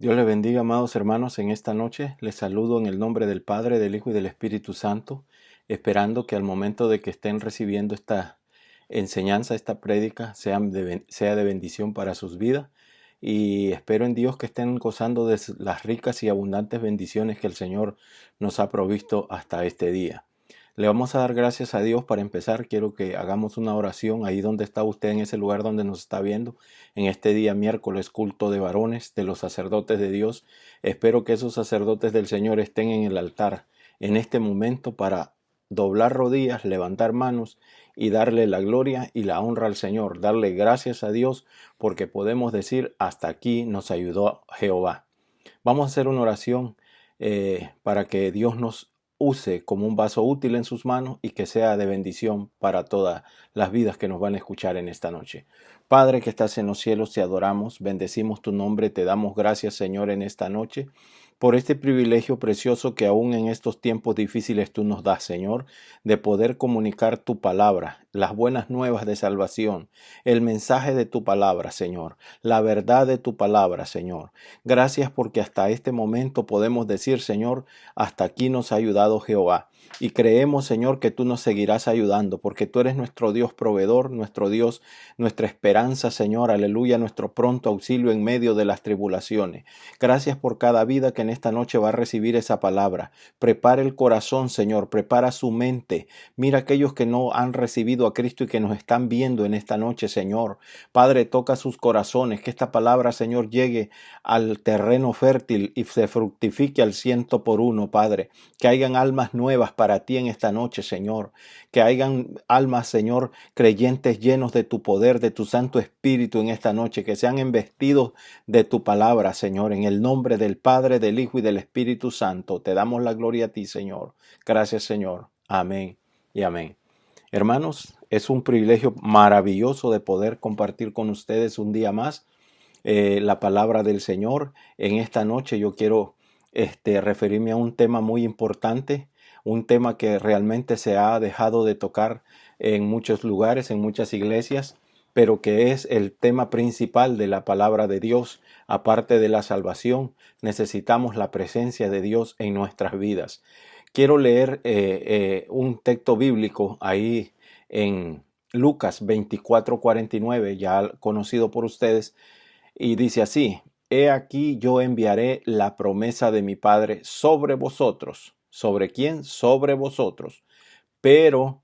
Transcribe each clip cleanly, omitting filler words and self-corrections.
Dios les bendiga, amados hermanos, en esta noche. Les saludo en el nombre del Padre, del Hijo y del Espíritu Santo, esperando que al momento de que estén recibiendo esta enseñanza, esta prédica, sea de bendición para sus vidas. Y espero en Dios que estén gozando de las ricas y abundantes bendiciones que el Señor nos ha provisto hasta este día. Le vamos a dar gracias a Dios. Para empezar, quiero que hagamos una oración ahí donde está usted, en ese lugar donde nos está viendo, en este día miércoles, culto de varones, de los sacerdotes de Dios. Espero que esos sacerdotes del Señor estén en el altar en este momento para doblar rodillas, levantar manos y darle la gloria y la honra al Señor, darle gracias a Dios porque podemos decir: hasta aquí nos ayudó Jehová. Vamos a hacer una oración para que Dios nos use como un vaso útil en sus manos y que sea de bendición para todas las vidas que nos van a escuchar en esta noche. Padre que estás en los cielos, te adoramos, bendecimos tu nombre, te damos gracias, Señor, en esta noche por este privilegio precioso que aún en estos tiempos difíciles tú nos das, Señor, de poder comunicar tu palabra, las buenas nuevas de salvación, el mensaje de tu palabra, Señor, la verdad de tu palabra, Señor. Gracias porque hasta este momento podemos decir, Señor, hasta aquí nos ha ayudado Jehová. Y creemos, Señor, que tú nos seguirás ayudando, porque tú eres nuestro Dios proveedor, nuestro Dios, nuestra esperanza, Señor, aleluya, nuestro pronto auxilio en medio de las tribulaciones. Gracias por cada vida que en esta noche va a recibir esa palabra. Prepara el corazón, Señor, prepara su mente. Mira aquellos que no han recibido a Cristo y que nos están viendo en esta noche, Señor. Padre, toca sus corazones, que esta palabra, Señor, llegue al terreno fértil y se fructifique al 100 por 1, Padre. Que hayan almas nuevas para ti en esta noche, Señor. Que hayan almas, Señor, creyentes llenos de tu poder, de tu Santo Espíritu en esta noche. Que sean embestidos de tu palabra, Señor. En el nombre del Padre, del Hijo y del Espíritu Santo. Te damos la gloria a ti, Señor. Gracias, Señor. Amén y amén. Hermanos, es un privilegio maravilloso de poder compartir con ustedes un día más la palabra del Señor. En esta noche yo quiero referirme a un tema muy importante, un tema que realmente se ha dejado de tocar en muchos lugares, en muchas iglesias, pero que es el tema principal de la palabra de Dios. Aparte de la salvación, necesitamos la presencia de Dios en nuestras vidas. Quiero leer un texto bíblico ahí en Lucas 24:49, ya conocido por ustedes, y dice así: He aquí yo enviaré la promesa de mi Padre sobre vosotros. ¿Sobre quién? Sobre vosotros. Pero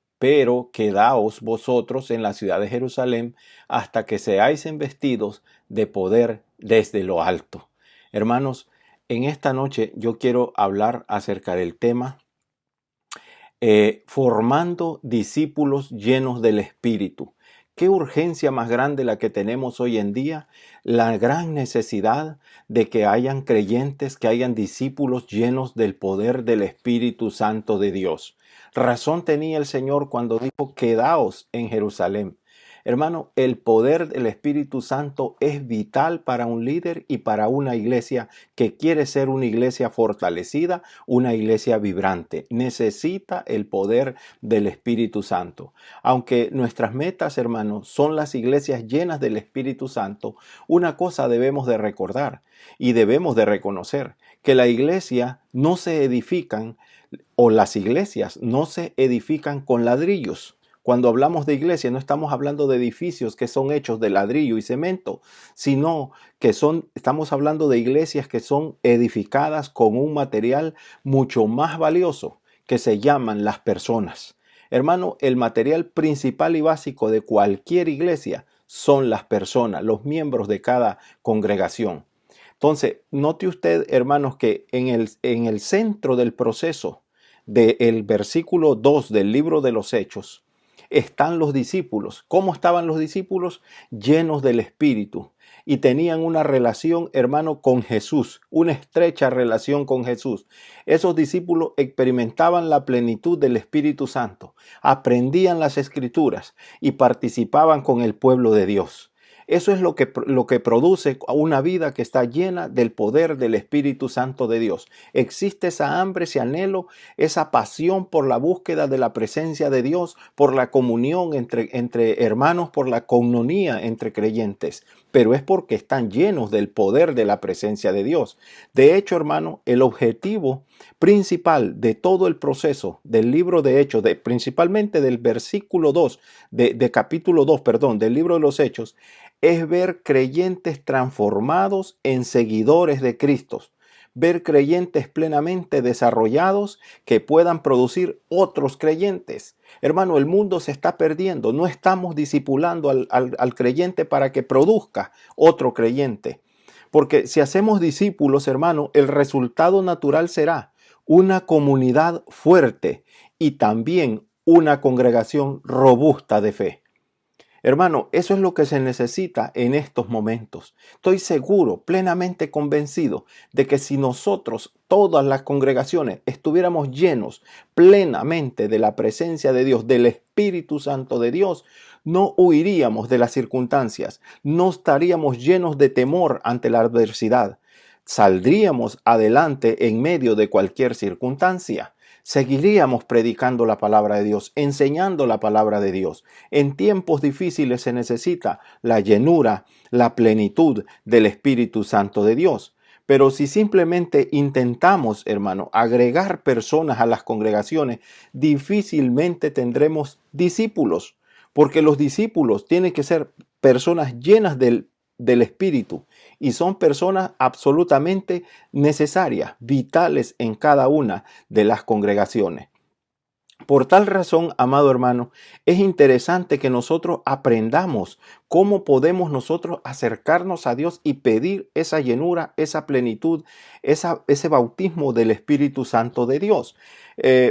quedaos vosotros en la ciudad de Jerusalén hasta que seáis investidos de poder desde lo alto. Hermanos, en esta noche yo quiero hablar acerca del tema formando discípulos llenos del Espíritu. Qué urgencia más grande la que tenemos hoy en día, la gran necesidad de que hayan creyentes, que hayan discípulos llenos del poder del Espíritu Santo de Dios. Razón tenía el Señor cuando dijo: quedaos en Jerusalén. Hermano, el poder del Espíritu Santo es vital para un líder y para una iglesia que quiere ser una iglesia fortalecida, una iglesia vibrante. Necesita el poder del Espíritu Santo. Aunque nuestras metas, hermanos, son las iglesias llenas del Espíritu Santo, una cosa debemos de recordar y debemos de reconocer: que la iglesia no se edifican, o las iglesias no se edifican con ladrillos. Cuando hablamos de iglesia no estamos hablando de edificios que son hechos de ladrillo y cemento, sino que estamos hablando de iglesias que son edificadas con un material mucho más valioso, que se llaman las personas. Hermano, el material principal y básico de cualquier iglesia son las personas, los miembros de cada congregación. Entonces, note usted, hermanos, que en el centro del proceso del versículo 2 del libro de los Hechos están los discípulos. ¿Cómo estaban los discípulos? Llenos del Espíritu. Y tenían una relación, hermano, con Jesús, una estrecha relación con Jesús. Esos discípulos experimentaban la plenitud del Espíritu Santo, aprendían las Escrituras y participaban con el pueblo de Dios. Eso es lo que produce una vida que está llena del poder del Espíritu Santo de Dios. Existe esa hambre, ese anhelo, esa pasión por la búsqueda de la presencia de Dios, por la comunión entre hermanos, por la coinonía entre creyentes. Pero es porque están llenos del poder de la presencia de Dios. De hecho, hermano, el objetivo principal de todo el proceso del libro de Hechos, principalmente del versículo 2, de capítulo 2, perdón, del libro de los Hechos, es ver creyentes transformados en seguidores de Cristo. Ver creyentes plenamente desarrollados que puedan producir otros creyentes. Hermano, el mundo se está perdiendo. No estamos discipulando al creyente para que produzca otro creyente. Porque si hacemos discípulos, hermano, el resultado natural será una comunidad fuerte y también una congregación robusta de fe. Hermano, eso es lo que se necesita en estos momentos. Estoy seguro, plenamente convencido, de que si nosotros, todas las congregaciones, estuviéramos llenos plenamente de la presencia de Dios, del Espíritu Santo de Dios, no huiríamos de las circunstancias, no estaríamos llenos de temor ante la adversidad. Saldríamos adelante en medio de cualquier circunstancia. Seguiríamos predicando la palabra de Dios, enseñando la palabra de Dios. En tiempos difíciles se necesita la llenura, la plenitud del Espíritu Santo de Dios. Pero si simplemente intentamos, hermano, agregar personas a las congregaciones, difícilmente tendremos discípulos, porque los discípulos tienen que ser personas llenas del Espíritu y son personas absolutamente necesarias, vitales en cada una de las congregaciones. Por tal razón, amado hermano, es interesante que nosotros aprendamos cómo podemos nosotros acercarnos a Dios y pedir esa llenura, esa plenitud, ese bautismo del Espíritu Santo de Dios.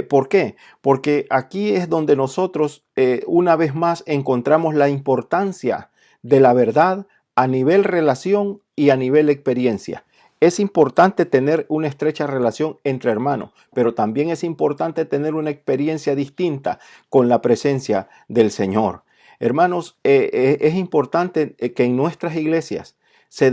¿Por qué? Porque aquí es donde nosotros una vez más encontramos la importancia de la verdad a nivel relación y a nivel experiencia. Es importante tener una estrecha relación entre hermanos, pero también es importante tener una experiencia distinta con la presencia del Señor. Hermanos, es importante que en nuestras iglesias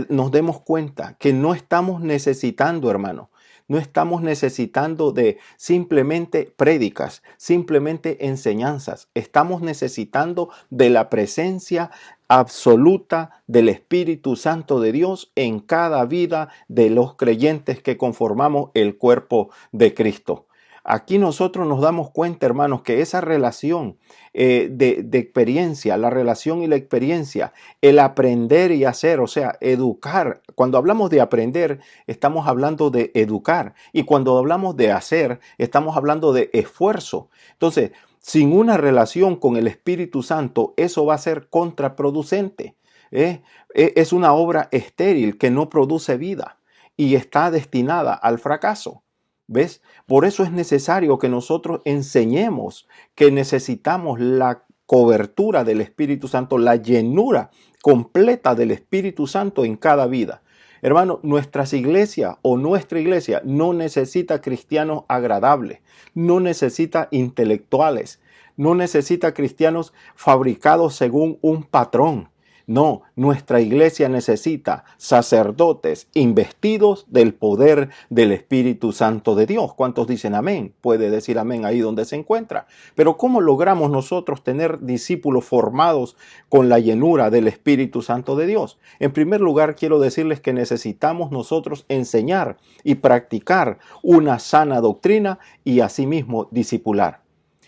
nos demos cuenta que no estamos necesitando, hermano, no estamos necesitando de simplemente prédicas, simplemente enseñanzas. Estamos necesitando de la presencia absoluta del Espíritu Santo de Dios en cada vida de los creyentes que conformamos el cuerpo de Cristo. Aquí nosotros nos damos cuenta, hermanos, que esa relación de experiencia, la relación y la experiencia, el aprender y hacer, o sea, educar. Cuando hablamos de aprender, estamos hablando de educar. Y cuando hablamos de hacer, estamos hablando de esfuerzo. Entonces, sin una relación con el Espíritu Santo, eso va a ser contraproducente. Es una obra estéril que no produce vida y está destinada al fracaso. ¿Ves? Por eso es necesario que nosotros enseñemos que necesitamos la cobertura del Espíritu Santo, la llenura completa del Espíritu Santo en cada vida. Hermano, nuestras iglesias o nuestra iglesia no necesita cristianos agradables, no necesita intelectuales, no necesita cristianos fabricados según un patrón. No, nuestra iglesia necesita sacerdotes investidos del poder del Espíritu Santo de Dios. ¿Cuántos dicen amén? Puede decir amén ahí donde se encuentra. Pero ¿cómo logramos nosotros tener discípulos formados con la llenura del Espíritu Santo de Dios? En primer lugar, quiero decirles que necesitamos nosotros enseñar y practicar una sana doctrina y asimismo discipular.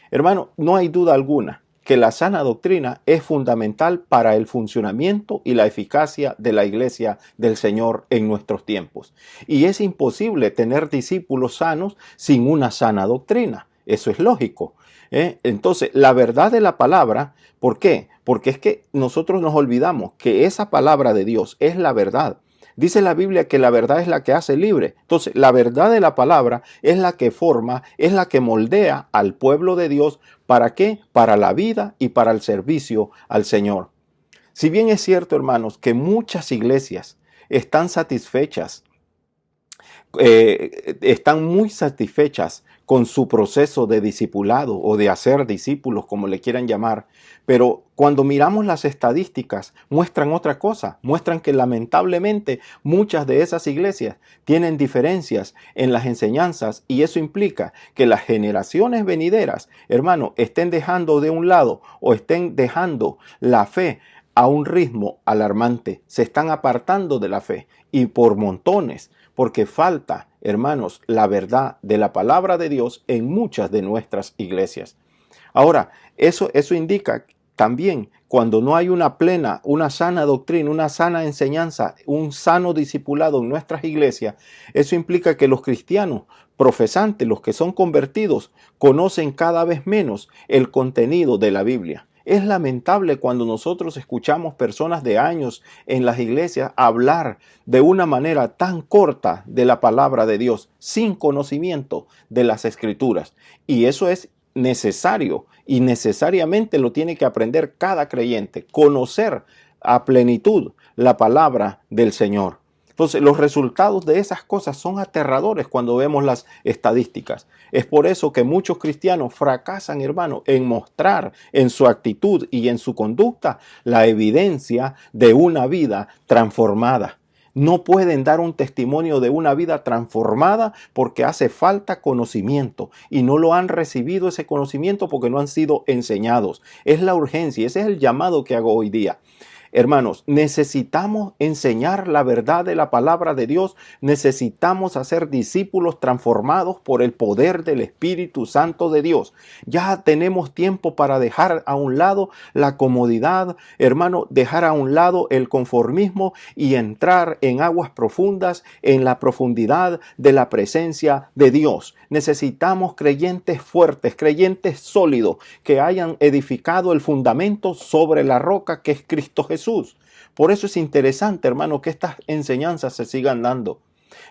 Hermano, no hay duda alguna que la sana doctrina es fundamental para el funcionamiento y la eficacia de la iglesia del Señor en nuestros tiempos. Y es imposible tener discípulos sanos sin una sana doctrina. Eso es lógico. Entonces, la verdad de la palabra, ¿por qué? Porque es que nosotros nos olvidamos que esa palabra de Dios es la verdad. Dice la Biblia que la verdad es la que hace libre. Entonces, la verdad de la palabra es la que forma, es la que moldea al pueblo de Dios. ¿Para qué? Para la vida y para el servicio al Señor. Si bien es cierto, hermanos, que muchas iglesias están satisfechas, están muy satisfechas con su proceso de discipulado o de hacer discípulos, como le quieran llamar. Pero cuando miramos las estadísticas, muestran otra cosa. Muestran que lamentablemente muchas de esas iglesias tienen diferencias en las enseñanzas, y eso implica que las generaciones venideras, hermano, estén dejando de un lado o estén dejando la fe a un ritmo alarmante. Se están apartando de la fe, y por montones, porque falta, hermanos, la verdad de la palabra de Dios en muchas de nuestras iglesias. Ahora, eso indica también cuando no hay una sana doctrina, una sana enseñanza, un sano discipulado en nuestras iglesias. Eso implica que los cristianos profesantes, los que son convertidos, conocen cada vez menos el contenido de la Biblia. Es lamentable cuando nosotros escuchamos personas de años en las iglesias hablar de una manera tan corta de la palabra de Dios, sin conocimiento de las Escrituras. Y eso es necesario, y necesariamente lo tiene que aprender cada creyente, conocer a plenitud la palabra del Señor. Entonces, los resultados de esas cosas son aterradores cuando vemos las estadísticas. Es por eso que muchos cristianos fracasan, hermano, en mostrar en su actitud y en su conducta la evidencia de una vida transformada. No pueden dar un testimonio de una vida transformada porque hace falta conocimiento, y no lo han recibido ese conocimiento porque no han sido enseñados. Es la urgencia, ese es el llamado que hago hoy día. Hermanos, necesitamos enseñar la verdad de la palabra de Dios. Necesitamos hacer discípulos transformados por el poder del Espíritu Santo de Dios. Ya tenemos tiempo para dejar a un lado la comodidad, hermano, dejar a un lado el conformismo y entrar en aguas profundas, en la profundidad de la presencia de Dios. Necesitamos creyentes fuertes, creyentes sólidos, que hayan edificado el fundamento sobre la roca que es Cristo Jesús. Por eso es interesante, hermano, que estas enseñanzas se sigan dando.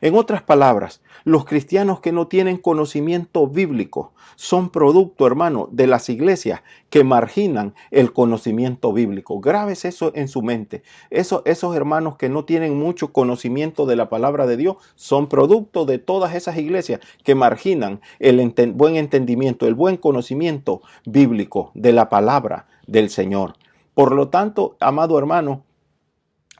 En otras palabras, los cristianos que no tienen conocimiento bíblico son producto, hermano, de las iglesias que marginan el conocimiento bíblico. Grábese eso en su mente. Esos hermanos que no tienen mucho conocimiento de la palabra de Dios son producto de todas esas iglesias que marginan el buen entendimiento, el buen conocimiento bíblico de la palabra del Señor. Por lo tanto, amado hermano,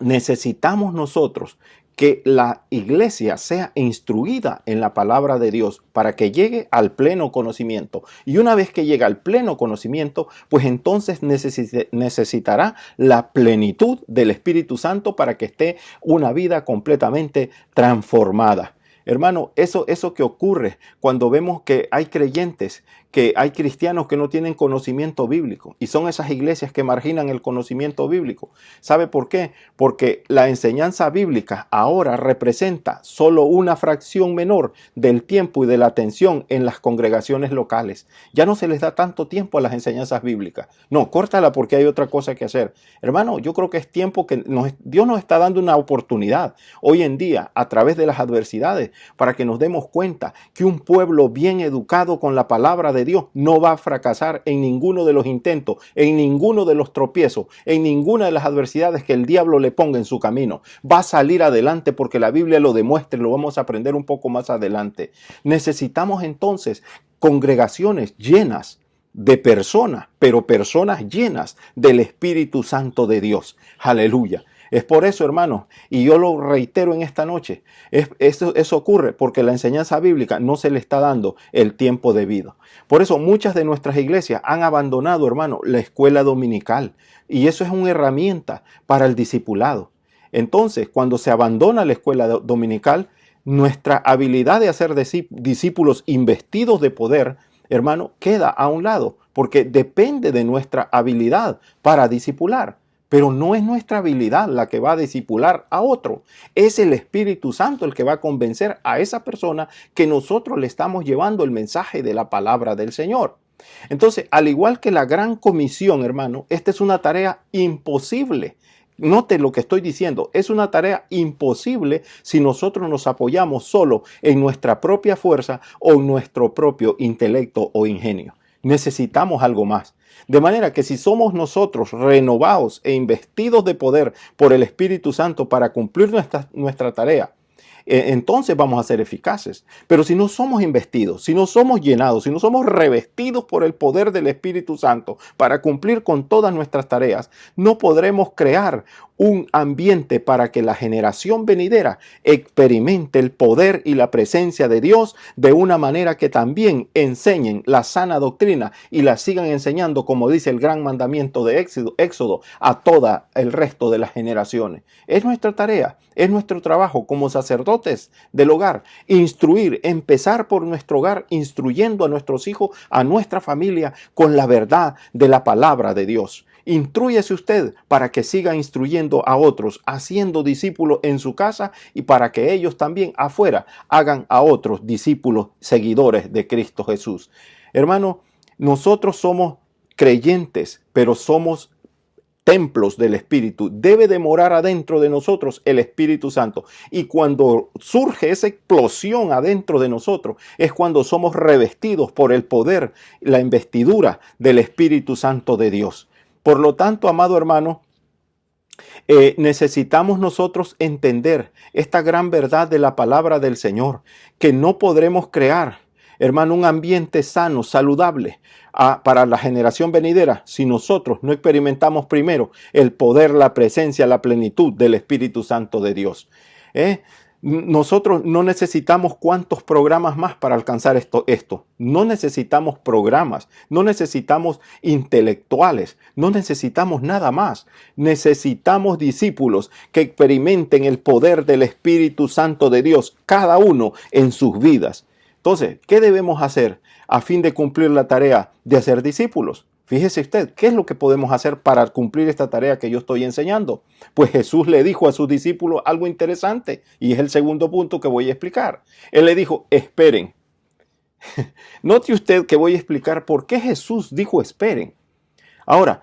necesitamos nosotros que la iglesia sea instruida en la palabra de Dios para que llegue al pleno conocimiento. Y una vez que llega al pleno conocimiento, pues entonces necesitará la plenitud del Espíritu Santo para que esté una vida completamente transformada. Hermano, eso que ocurre cuando vemos que hay creyentes, que hay cristianos que no tienen conocimiento bíblico, y son esas iglesias que marginan el conocimiento bíblico. ¿Sabe por qué? Porque la enseñanza bíblica ahora representa solo una fracción menor del tiempo y de la atención en las congregaciones locales. Ya no se les da tanto tiempo a las enseñanzas bíblicas. No, córtala porque hay otra cosa que hacer. Hermano, yo creo que es tiempo que Dios nos está dando una oportunidad hoy en día a través de las adversidades, para que nos demos cuenta que un pueblo bien educado con la palabra de Dios no va a fracasar en ninguno de los intentos, en ninguno de los tropiezos, en ninguna de las adversidades que el diablo le ponga en su camino. Va a salir adelante porque la Biblia lo demuestra, y lo vamos a aprender un poco más adelante. Necesitamos entonces congregaciones llenas de personas, pero personas llenas del Espíritu Santo de Dios. Aleluya. Es por eso, hermanos, y yo lo reitero en esta noche, eso ocurre porque la enseñanza bíblica no se le está dando el tiempo debido. Por eso muchas de nuestras iglesias han abandonado, hermano, la escuela dominical, y eso es una herramienta para el discipulado. Entonces, cuando se abandona la escuela dominical, nuestra habilidad de hacer discípulos investidos de poder, hermano, queda a un lado, porque depende de nuestra habilidad para discipular. Pero no es nuestra habilidad la que va a discipular a otro. Es el Espíritu Santo el que va a convencer a esa persona que nosotros le estamos llevando el mensaje de la palabra del Señor. Entonces, al igual que la gran comisión, hermano, esta es una tarea imposible. Note lo que estoy diciendo, es una tarea imposible si nosotros nos apoyamos solo en nuestra propia fuerza o en nuestro propio intelecto o ingenio. Necesitamos algo más. De manera que si somos nosotros renovados e investidos de poder por el Espíritu Santo para cumplir nuestra tarea, entonces vamos a ser eficaces. Pero si no somos investidos, si no somos llenados, si no somos revestidos por el poder del Espíritu Santo para cumplir con todas nuestras tareas, no podremos crear un ambiente para que la generación venidera experimente el poder y la presencia de Dios de una manera que también enseñen la sana doctrina y la sigan enseñando, como dice el gran mandamiento de Éxodo, a toda el resto de las generaciones. Es nuestra tarea, es nuestro trabajo como sacerdotes del hogar, instruir, empezar por nuestro hogar, instruyendo a nuestros hijos, a nuestra familia, con la verdad de la palabra de Dios. Instrúyese usted para que siga instruyendo a otros, haciendo discípulos en su casa y para que ellos también afuera hagan a otros discípulos seguidores de Cristo Jesús. Hermano, nosotros somos creyentes, pero somos templos del Espíritu. Debe de morar adentro de nosotros el Espíritu Santo. Y cuando surge esa explosión adentro de nosotros, es cuando somos revestidos por el poder, la investidura del Espíritu Santo de Dios. Por lo tanto, amado hermano, necesitamos nosotros entender esta gran verdad de la palabra del Señor, que no podremos crear, hermano, un ambiente sano, saludable para la generación venidera si nosotros no experimentamos primero el poder, la presencia, la plenitud del Espíritu Santo de Dios. Nosotros no necesitamos cuántos programas más para alcanzar esto. No necesitamos programas, no necesitamos intelectuales, no necesitamos nada más. Necesitamos discípulos que experimenten el poder del Espíritu Santo de Dios, cada uno en sus vidas. Entonces, ¿qué debemos hacer a fin de cumplir la tarea de hacer discípulos? Fíjese usted, ¿qué es lo que podemos hacer para cumplir esta tarea que yo estoy enseñando? Pues Jesús le dijo a sus discípulos algo interesante y es el segundo punto que voy a explicar. Él le dijo, esperen. Note usted que voy a explicar por qué Jesús dijo esperen. Ahora,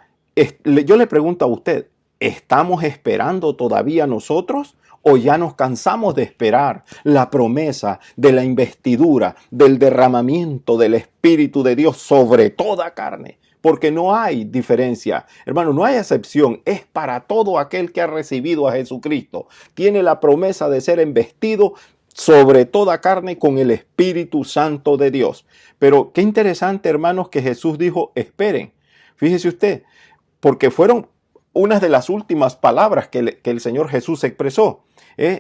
yo le pregunto a usted, ¿estamos esperando todavía nosotros? ¿O ya nos cansamos de esperar la promesa de la investidura, del derramamiento del Espíritu de Dios sobre toda carne? Porque no hay diferencia, hermano, no hay excepción. Es para todo aquel que ha recibido a Jesucristo. Tiene la promesa de ser investido sobre toda carne con el Espíritu Santo de Dios. Pero qué interesante, hermanos, que Jesús dijo, esperen. Fíjese usted, porque fueron unas de las últimas palabras que el Señor Jesús expresó.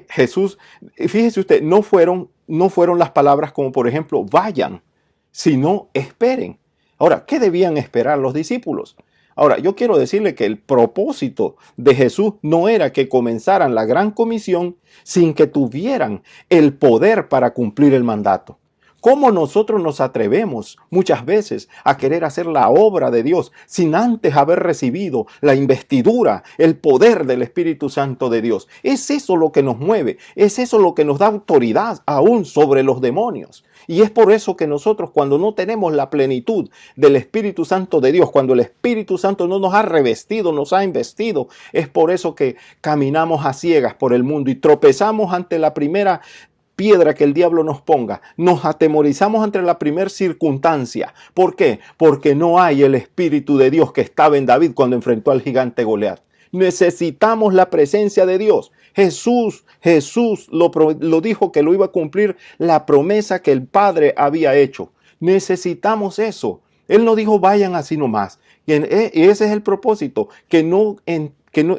Jesús, fíjese usted, no fueron las palabras como, por ejemplo, vayan, sino esperen. Ahora, ¿qué debían esperar los discípulos? Ahora, yo quiero decirle que el propósito de Jesús no era que comenzaran la gran comisión sin que tuvieran el poder para cumplir el mandato. ¿Cómo nosotros nos atrevemos muchas veces a querer hacer la obra de Dios sin antes haber recibido la investidura, el poder del Espíritu Santo de Dios? Es eso lo que nos mueve, es eso lo que nos da autoridad aún sobre los demonios. Y es por eso que nosotros, cuando no tenemos la plenitud del Espíritu Santo de Dios, cuando el Espíritu Santo no nos ha revestido, nos ha investido, es por eso que caminamos a ciegas por el mundo y tropezamos ante la primera piedra que el diablo nos ponga. Nos atemorizamos ante la primera circunstancia. ¿Por qué? Porque no hay el Espíritu de Dios que estaba en David cuando enfrentó al gigante Goliat. Necesitamos la presencia de Dios. Jesús lo dijo que lo iba a cumplir la promesa que el Padre había hecho. Necesitamos eso. Él no dijo vayan así nomás. Y ese es el propósito, que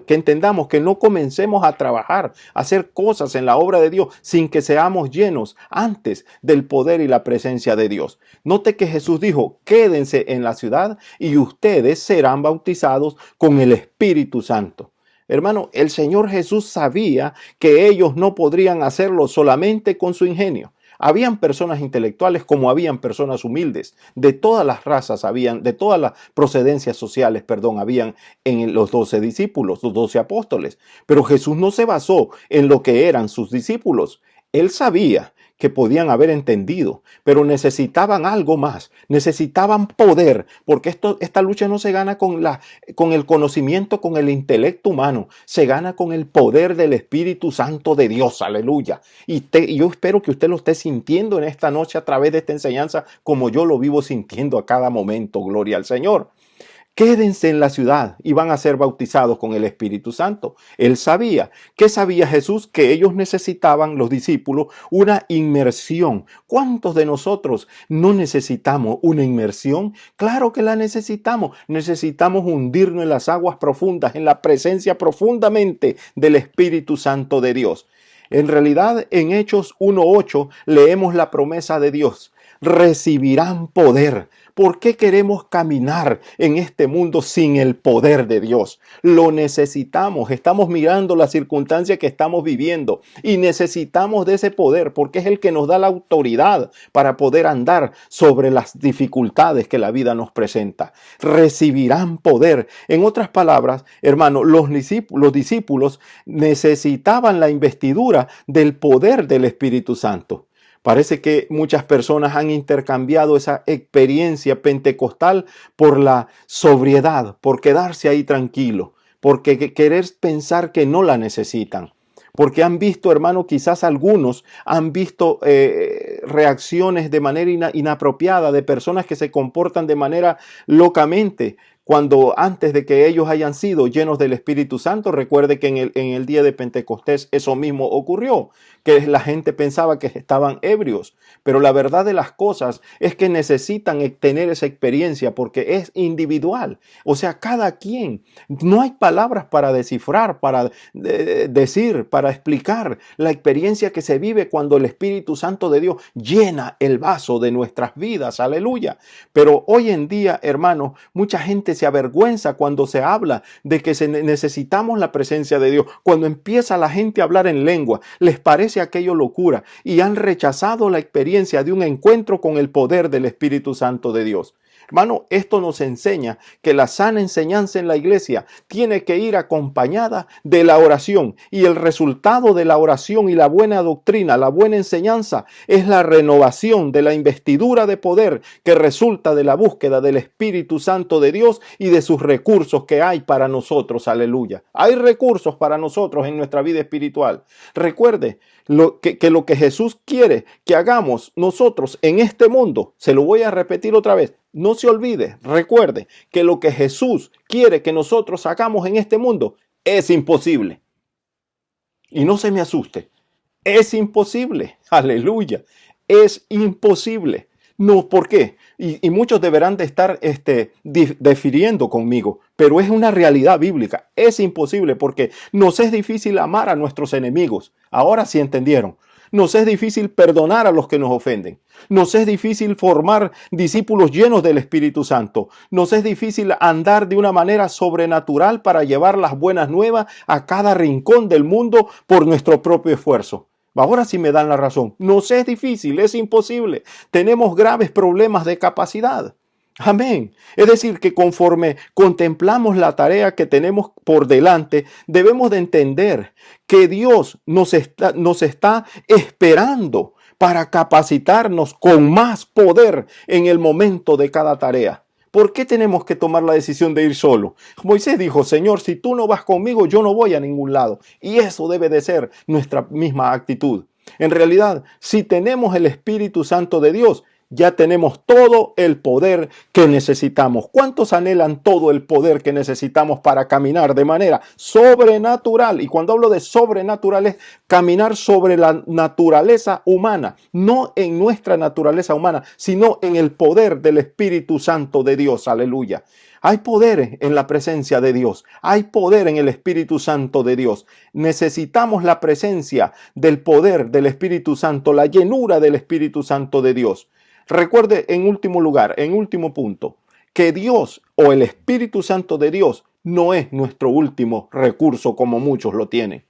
entendamos, que no comencemos a trabajar, a hacer cosas en la obra de Dios sin que seamos llenos antes del poder y la presencia de Dios. Note que Jesús dijo, quédense en la ciudad y ustedes serán bautizados con el Espíritu Santo. Hermano, el Señor Jesús sabía que ellos no podrían hacerlo solamente con su ingenio. Habían personas intelectuales como habían personas humildes. De todas las razas habían, de todas las procedencias sociales, habían en los 12 discípulos, los 12 apóstoles. Pero Jesús no se basó en lo que eran sus discípulos. Él sabía que podían haber entendido, pero necesitaban algo más, necesitaban poder, porque esta lucha no se gana con el conocimiento, con el intelecto humano, se gana con el poder del Espíritu Santo de Dios, aleluya. Y yo espero que usted lo esté sintiendo en esta noche a través de esta enseñanza, como yo lo vivo sintiendo a cada momento, gloria al Señor. quédense en la ciudad y van a ser bautizados con el Espíritu Santo. Él sabía. ¿Qué sabía Jesús? Que ellos necesitaban, los discípulos, una inmersión. ¿Cuántos de nosotros no necesitamos una inmersión? Claro que la necesitamos. Necesitamos hundirnos en las aguas profundas, en la presencia profundamente del Espíritu Santo de Dios. En realidad, en Hechos 1:8 leemos la promesa de Dios. Recibirán poder. ¿Por qué queremos caminar en este mundo sin el poder de Dios? Lo necesitamos. Estamos mirando la circunstancia que estamos viviendo y necesitamos de ese poder porque es el que nos da la autoridad para poder andar sobre las dificultades que la vida nos presenta. Recibirán poder. En otras palabras, hermano, los discípulos necesitaban la investidura del poder del Espíritu Santo. Parece que muchas personas han intercambiado esa experiencia pentecostal por la sobriedad, por quedarse ahí tranquilo, porque querer pensar que no la necesitan. Porque han visto, hermano, quizás algunos han visto reacciones de manera inapropiada de personas que se comportan de manera locamente. Cuando antes de que ellos hayan sido llenos del Espíritu Santo, recuerde que en el día de Pentecostés eso mismo ocurrió, que la gente pensaba que estaban ebrios, pero la verdad de las cosas es que necesitan tener esa experiencia porque es individual, o sea, cada quien, no hay palabras para descifrar, para decir, para explicar la experiencia que se vive cuando el Espíritu Santo de Dios llena el vaso de nuestras vidas, aleluya. Pero hoy en día, hermanos, mucha gente se avergüenza cuando se habla de que necesitamos la presencia de Dios. Cuando empieza la gente a hablar en lengua, les parece aquello locura y han rechazado la experiencia de un encuentro con el poder del Espíritu Santo de Dios. Hermano, esto nos enseña que la sana enseñanza en la iglesia tiene que ir acompañada de la oración, y el resultado de la oración y la buena doctrina, la buena enseñanza, es la renovación de la investidura de poder que resulta de la búsqueda del Espíritu Santo de Dios y de sus recursos que hay para nosotros. Aleluya. Hay recursos para nosotros en nuestra vida espiritual. Recuerde lo que Jesús quiere que hagamos nosotros en este mundo, se lo voy a repetir otra vez. No se olvide, recuerde que lo que Jesús quiere que nosotros hagamos en este mundo es imposible. Y no se me asuste, es imposible. Aleluya, es imposible. No, ¿por qué? Y muchos deberán de estar difiriendo conmigo, pero es una realidad bíblica. Es imposible porque nos es difícil amar a nuestros enemigos. Ahora sí entendieron. Nos es difícil perdonar a los que nos ofenden. Nos es difícil formar discípulos llenos del Espíritu Santo. Nos es difícil andar de una manera sobrenatural para llevar las buenas nuevas a cada rincón del mundo por nuestro propio esfuerzo. Ahora sí me dan la razón. Nos es difícil, es imposible. Tenemos graves problemas de capacidad. Amén. Es decir, que conforme contemplamos la tarea que tenemos por delante, debemos de entender que Dios nos está esperando para capacitarnos con más poder en el momento de cada tarea. ¿Por qué tenemos que tomar la decisión de ir solo? Moisés dijo, Señor, si tú no vas conmigo, yo no voy a ningún lado. Y eso debe de ser nuestra misma actitud. En realidad, si tenemos el Espíritu Santo de Dios, ya tenemos todo el poder que necesitamos. ¿Cuántos anhelan todo el poder que necesitamos para caminar de manera sobrenatural? Y cuando hablo de sobrenatural es caminar sobre la naturaleza humana, no en nuestra naturaleza humana, sino en el poder del Espíritu Santo de Dios. Aleluya. Hay poder en la presencia de Dios. Hay poder en el Espíritu Santo de Dios. Necesitamos la presencia del poder del Espíritu Santo, la llenura del Espíritu Santo de Dios. Recuerde, en último lugar, en último punto, que Dios o el Espíritu Santo de Dios no es nuestro último recurso como muchos lo tienen.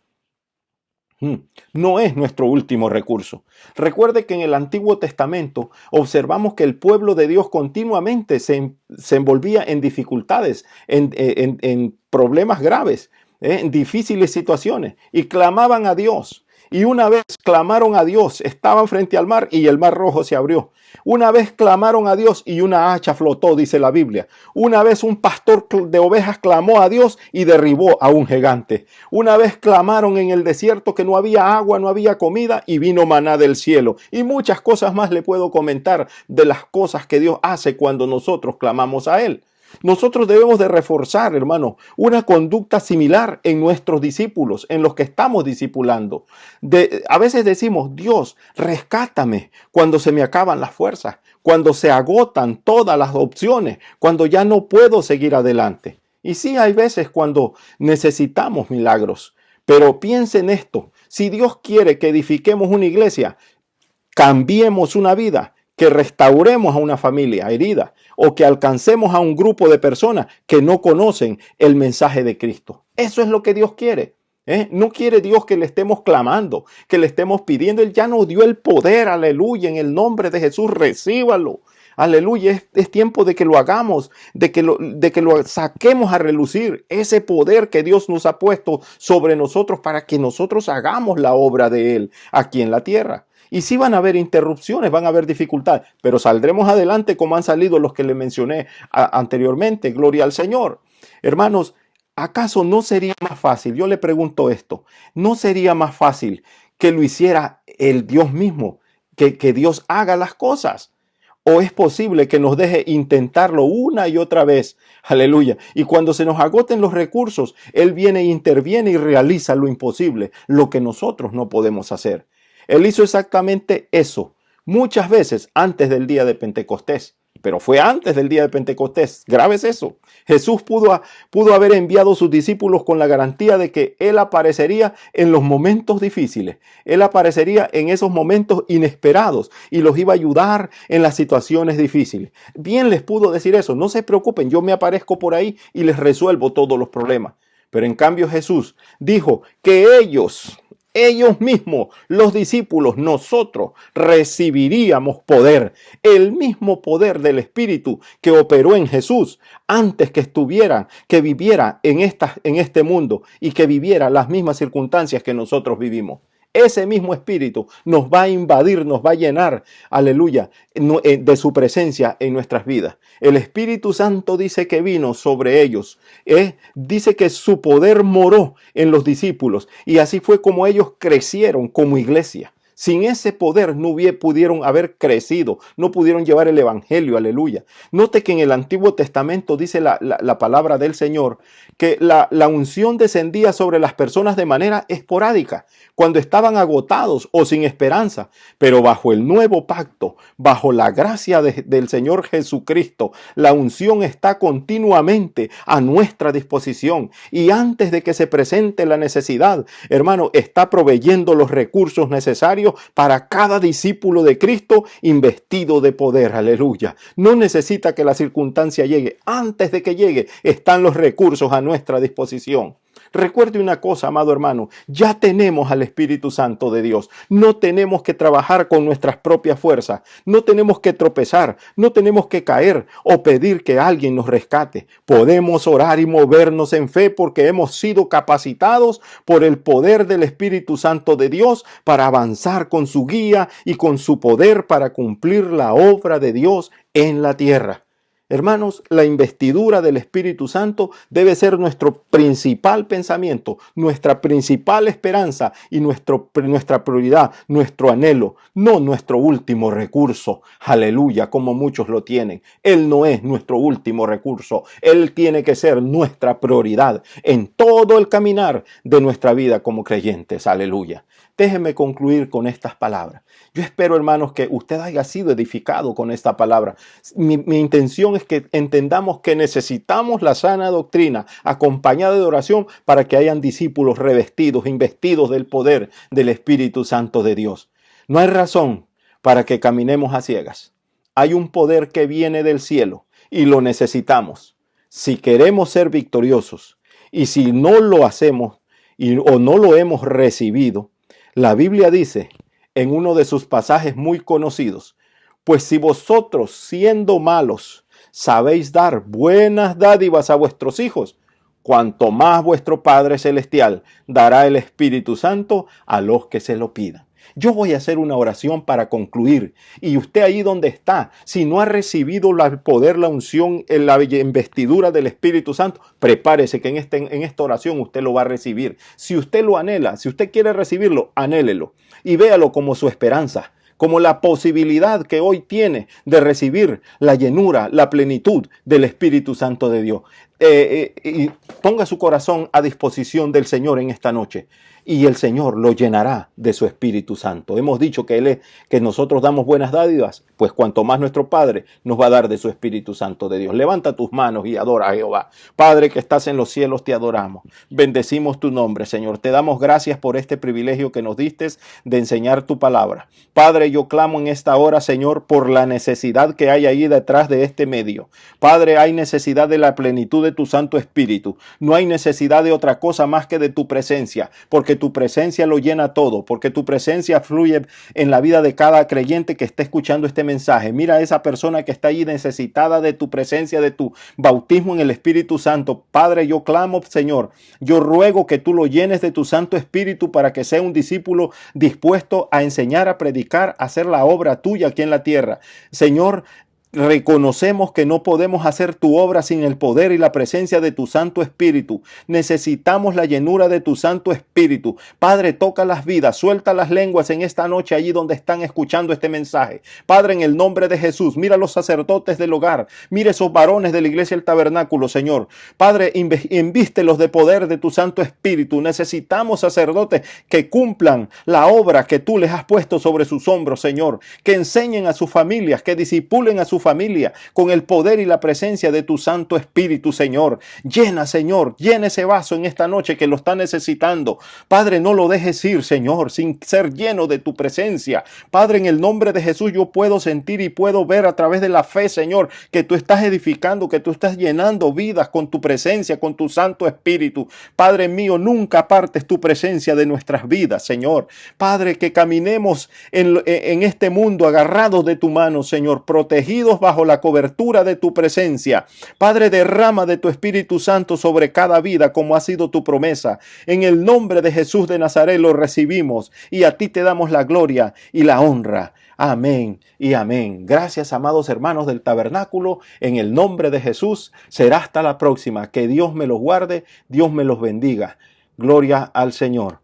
No es nuestro último recurso. Recuerde que en el Antiguo Testamento observamos que el pueblo de Dios continuamente se envolvía en dificultades, en problemas graves, en difíciles situaciones, y clamaban a Dios. Y una vez clamaron a Dios, estaban frente al mar y el mar rojo se abrió. Una vez clamaron a Dios y una hacha flotó, dice la Biblia. Una vez un pastor de ovejas clamó a Dios y derribó a un gigante. Una vez clamaron en el desierto que no había agua, no había comida y vino maná del cielo. Y muchas cosas más le puedo comentar de las cosas que Dios hace cuando nosotros clamamos a Él. Nosotros debemos de reforzar, hermano, una conducta similar en nuestros discípulos, en los que estamos discipulando. A veces decimos, Dios, rescátame cuando se me acaban las fuerzas, cuando se agotan todas las opciones, cuando ya no puedo seguir adelante. Y sí, hay veces cuando necesitamos milagros, pero piensen esto, si Dios quiere que edifiquemos una iglesia, cambiemos una vida, que restauremos a una familia herida o que alcancemos a un grupo de personas que no conocen el mensaje de Cristo. Eso es lo que Dios quiere. No quiere Dios que le estemos clamando, que le estemos pidiendo. Él ya nos dio el poder, aleluya, en el nombre de Jesús, recíbalo. Aleluya, es tiempo de que lo hagamos, de que lo saquemos a relucir, ese poder que Dios nos ha puesto sobre nosotros para que nosotros hagamos la obra de Él aquí en la tierra. Y sí van a haber interrupciones, van a haber dificultades, pero saldremos adelante como han salido los que le mencioné anteriormente. Gloria al Señor. Hermanos, ¿acaso no sería más fácil? Yo le pregunto esto. ¿No sería más fácil que lo hiciera el Dios mismo? Que Dios haga las cosas. ¿O es posible que nos deje intentarlo una y otra vez? Aleluya. Y cuando se nos agoten los recursos, Él viene, interviene y realiza lo imposible, lo que nosotros no podemos hacer. Él hizo exactamente eso muchas veces antes del día de Pentecostés, pero fue antes del día de Pentecostés. Grave es eso. Jesús pudo haber enviado a sus discípulos con la garantía de que Él aparecería en los momentos difíciles. Él aparecería en esos momentos inesperados y los iba a ayudar en las situaciones difíciles. Bien les pudo decir eso. No se preocupen, yo me aparezco por ahí y les resuelvo todos los problemas. Pero en cambio Jesús dijo que ellos mismos, los discípulos, nosotros recibiríamos poder, el mismo poder del Espíritu que operó en Jesús antes que viviera en este mundo y que viviera las mismas circunstancias que nosotros vivimos. Ese mismo Espíritu nos va a invadir, nos va a llenar, aleluya, de su presencia en nuestras vidas. El Espíritu Santo dice que vino sobre ellos. Dice que su poder moró en los discípulos y así fue como ellos crecieron como iglesia. Sin ese poder no pudieron haber crecido, no pudieron llevar el evangelio, aleluya. Note que en el Antiguo Testamento dice la palabra del Señor que la unción descendía sobre las personas de manera esporádica, cuando estaban agotados o sin esperanza. Pero bajo el nuevo pacto, bajo la gracia del Señor Jesucristo, la unción está continuamente a nuestra disposición. Y antes de que se presente la necesidad, hermano, está proveyendo los recursos necesarios para cada discípulo de Cristo investido de poder, aleluya. No necesita que la circunstancia llegue. Antes de que llegue, están los recursos a nuestra disposición. Recuerde una cosa, amado hermano, ya tenemos al Espíritu Santo de Dios. No tenemos que trabajar con nuestras propias fuerzas. No tenemos que tropezar, no tenemos que caer o pedir que alguien nos rescate. Podemos orar y movernos en fe porque hemos sido capacitados por el poder del Espíritu Santo de Dios para avanzar con su guía y con su poder para cumplir la obra de Dios en la tierra. Hermanos, la investidura del Espíritu Santo debe ser nuestro principal pensamiento, nuestra principal esperanza y nuestra prioridad, nuestro anhelo, no nuestro último recurso. Aleluya, como muchos lo tienen. Él no es nuestro último recurso. Él tiene que ser nuestra prioridad en todo el caminar de nuestra vida como creyentes. Aleluya. Déjenme concluir con estas palabras. Yo espero, hermanos, que usted haya sido edificado con esta palabra. Mi intención es que entendamos que necesitamos la sana doctrina acompañada de oración para que hayan discípulos revestidos, investidos del poder del Espíritu Santo de Dios. No hay razón para que caminemos a ciegas. Hay un poder que viene del cielo y lo necesitamos. Si queremos ser victoriosos y si no lo hacemos o no lo hemos recibido, la Biblia dice en uno de sus pasajes muy conocidos, pues si vosotros siendo malos sabéis dar buenas dádivas a vuestros hijos, cuanto más vuestro Padre Celestial dará el Espíritu Santo a los que se lo pidan. Yo voy a hacer una oración para concluir y usted ahí donde está, si no ha recibido el poder, la unción, la investidura del Espíritu Santo, prepárese que en esta oración usted lo va a recibir. Si usted lo anhela, si usted quiere recibirlo, anhélelo y véalo como su esperanza. como la posibilidad que hoy tiene de recibir la llenura, la plenitud del Espíritu Santo de Dios. Y ponga su corazón a disposición del Señor en esta noche y el Señor lo llenará de su Espíritu Santo. Hemos dicho que nosotros damos buenas dádivas, pues cuanto más nuestro Padre nos va a dar de su Espíritu Santo de Dios. Levanta tus manos y adora a Jehová. Padre que estás en los cielos, te adoramos. Bendecimos tu nombre, Señor. Te damos gracias por este privilegio que nos diste de enseñar tu palabra. Padre, yo clamo en esta hora, Señor, por la necesidad que hay ahí detrás de este medio. Padre, hay necesidad de la plenitud de tu Santo Espíritu. No hay necesidad de otra cosa más que de tu presencia, porque tu presencia lo llena todo, porque tu presencia fluye en la vida de cada creyente que esté escuchando este mensaje. Mira a esa persona que está ahí necesitada de tu presencia, de tu bautismo en el Espíritu Santo. Padre, yo clamo, Señor, yo ruego que tú lo llenes de tu Santo Espíritu para que sea un discípulo dispuesto a enseñar, a predicar, a hacer la obra tuya aquí en la tierra. Señor, reconocemos que no podemos hacer tu obra sin el poder y la presencia de tu Santo Espíritu. Necesitamos la llenura de tu Santo Espíritu. Padre, toca las vidas, suelta las lenguas en esta noche allí donde están escuchando este mensaje. Padre, en el nombre de Jesús, mira a los sacerdotes del hogar, mira esos varones de la iglesia del tabernáculo, Señor. Padre, invístelos de poder de tu Santo Espíritu. Necesitamos sacerdotes que cumplan la obra que tú les has puesto sobre sus hombros, Señor. Que enseñen a sus familias, que disipulen a su familia con el poder y la presencia de tu Santo Espíritu, Señor. Llena, Señor, llena ese vaso en esta noche que lo está necesitando. Padre, no lo dejes ir, Señor, sin ser lleno de tu presencia. Padre, en el nombre de Jesús yo puedo sentir y puedo ver a través de la fe, Señor, que tú estás edificando, que tú estás llenando vidas con tu presencia, con tu Santo Espíritu. Padre mío, nunca apartes tu presencia de nuestras vidas, Señor. Padre, que caminemos en este mundo agarrados de tu mano, Señor, protegidos bajo la cobertura de tu presencia. Padre, derrama de tu Espíritu Santo sobre cada vida como ha sido tu promesa. En el nombre de Jesús de Nazaret lo recibimos y a ti te damos la gloria y la honra. Amén y amén. Gracias, amados hermanos del tabernáculo. En el nombre de Jesús será hasta la próxima. Que Dios me los guarde, Dios me los bendiga. Gloria al Señor.